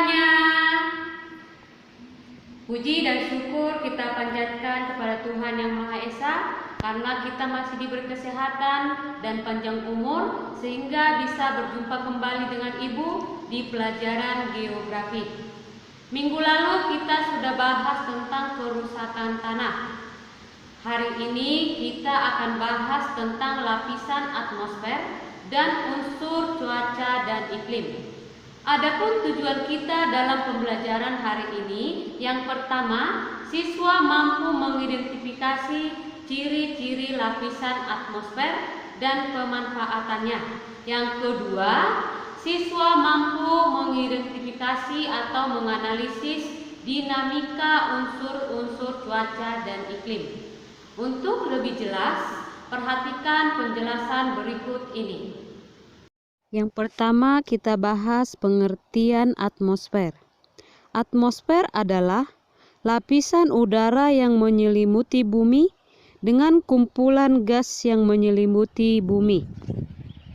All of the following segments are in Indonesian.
semuanya. Puji dan syukur kita panjatkan kepada Tuhan Yang Maha Esa karena kita masih diberi kesehatan dan panjang umur sehingga bisa berjumpa kembali dengan Ibu di pelajaran geografi. Minggu lalu kita sudah bahas tentang kerusakan tanah. Hari ini kita akan bahas tentang lapisan atmosfer dan unsur cuaca dan iklim. Adapun tujuan kita dalam pembelajaran hari ini, yang pertama, siswa mampu mengidentifikasi ciri-ciri lapisan atmosfer dan pemanfaatannya. Yang kedua, siswa mampu mengidentifikasi atau menganalisis dinamika unsur-unsur cuaca dan iklim. Untuk lebih jelas, perhatikan penjelasan berikut ini. Yang pertama kita bahas pengertian atmosfer. Atmosfer adalah lapisan udara yang menyelimuti bumi dengan kumpulan gas yang menyelimuti bumi.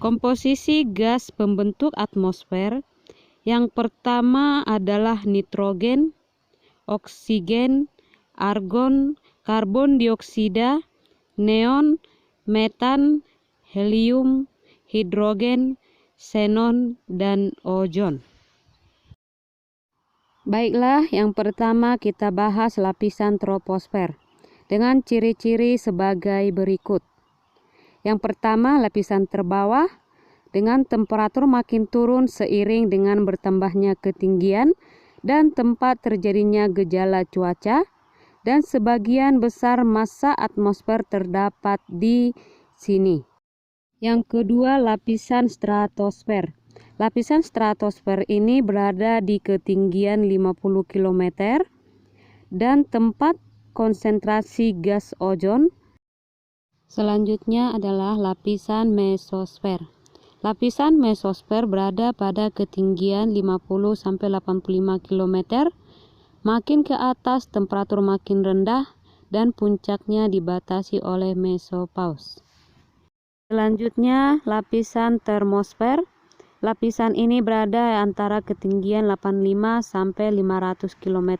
Komposisi gas pembentuk atmosfer yang pertama adalah nitrogen, oksigen, argon, karbon dioksida, neon, metan, helium, hidrogen, xenon, dan ozon. Baiklah, yang pertama kita bahas lapisan troposfer dengan ciri-ciri sebagai berikut. Yang pertama, lapisan terbawah dengan temperatur makin turun seiring dengan bertambahnya ketinggian dan tempat terjadinya gejala cuaca, dan sebagian besar massa atmosfer terdapat di sini. Yang kedua, lapisan stratosfer. Lapisan stratosfer ini berada di ketinggian 50 km dan tempat konsentrasi gas ozon. Selanjutnya adalah lapisan mesosfer. Lapisan mesosfer berada pada ketinggian 50-85 km. Makin ke atas temperatur makin rendah dan puncaknya dibatasi oleh mesopause. Selanjutnya lapisan termosfer. Lapisan ini berada antara ketinggian 85-500 km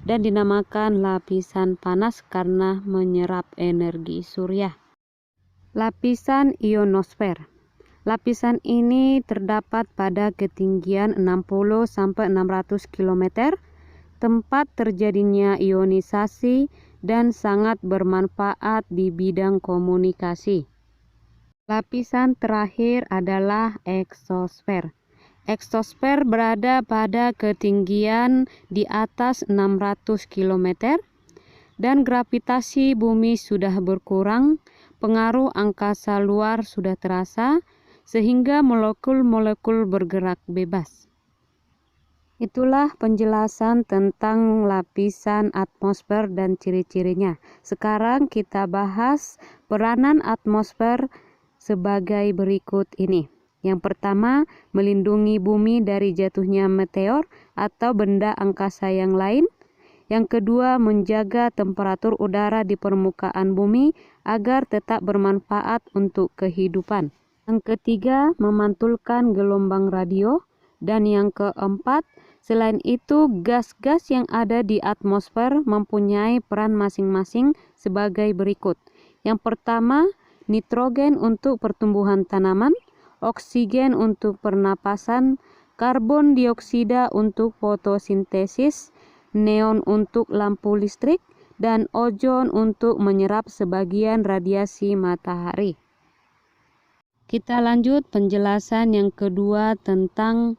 dan dinamakan lapisan panas karena menyerap energi surya. Lapisan ionosfer. Lapisan ini terdapat pada ketinggian 60-600 km, tempat terjadinya ionisasi dan sangat bermanfaat di bidang komunikasi. Lapisan terakhir adalah eksosfer. Eksosfer berada pada ketinggian di atas 600 km dan gravitasi bumi sudah berkurang, pengaruh angkasa luar sudah terasa sehingga molekul-molekul bergerak bebas. Itulah penjelasan tentang lapisan atmosfer dan ciri-cirinya. Sekarang kita bahas peranan atmosfer sebagai berikut ini. Yang pertama, melindungi bumi dari jatuhnya meteor atau benda angkasa yang lain. Yang kedua, menjaga temperatur udara di permukaan bumi agar tetap bermanfaat untuk kehidupan. Yang ketiga, memantulkan gelombang radio. Dan yang keempat, selain itu, gas-gas yang ada di atmosfer mempunyai peran masing-masing sebagai berikut. Yang pertama, nitrogen untuk pertumbuhan tanaman, oksigen untuk pernapasan, karbon dioksida untuk fotosintesis, neon untuk lampu listrik, dan ozon untuk menyerap sebagian radiasi matahari. Kita lanjut penjelasan yang kedua tentang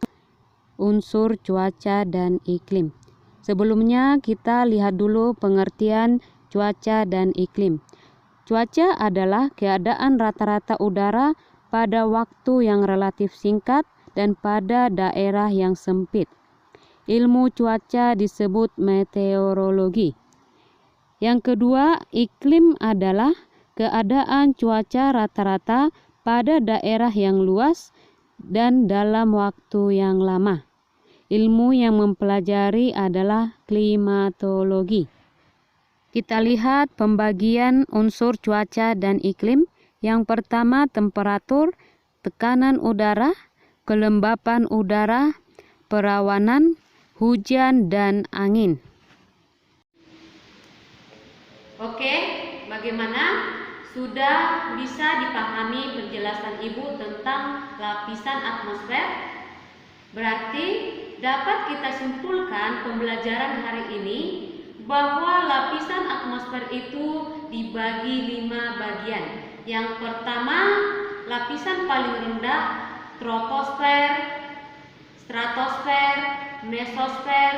unsur cuaca dan iklim. Sebelumnya kita lihat dulu pengertian cuaca dan iklim. Cuaca adalah keadaan rata-rata udara pada waktu yang relatif singkat dan pada daerah yang sempit. Ilmu cuaca disebut meteorologi. Yang kedua, iklim adalah keadaan cuaca rata-rata pada daerah yang luas dan dalam waktu yang lama. Ilmu yang mempelajari adalah klimatologi. Kita lihat pembagian unsur cuaca dan iklim. Yang pertama, temperatur, tekanan udara, kelembapan udara, keperawanan, hujan, dan angin. Oke, bagaimana? Sudah bisa dipahami penjelasan Ibu tentang lapisan atmosfer? Berarti dapat kita simpulkan pembelajaran hari ini bahwa lapisan atmosfer itu dibagi 5 bagian. Yang pertama, lapisan paling rendah, troposfer, stratosfer, mesosfer,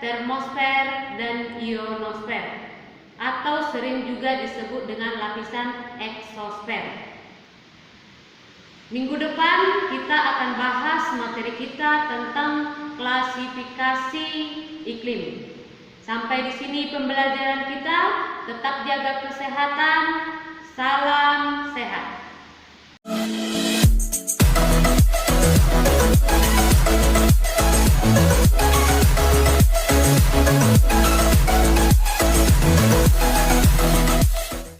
termosfer, dan ionosfer, atau sering juga disebut dengan lapisan eksosfer. Minggu depan kita akan bahas materi kita tentang klasifikasi iklim. Sampai di sini pembelajaran kita. Tetap jaga kesehatan. Salam sehat.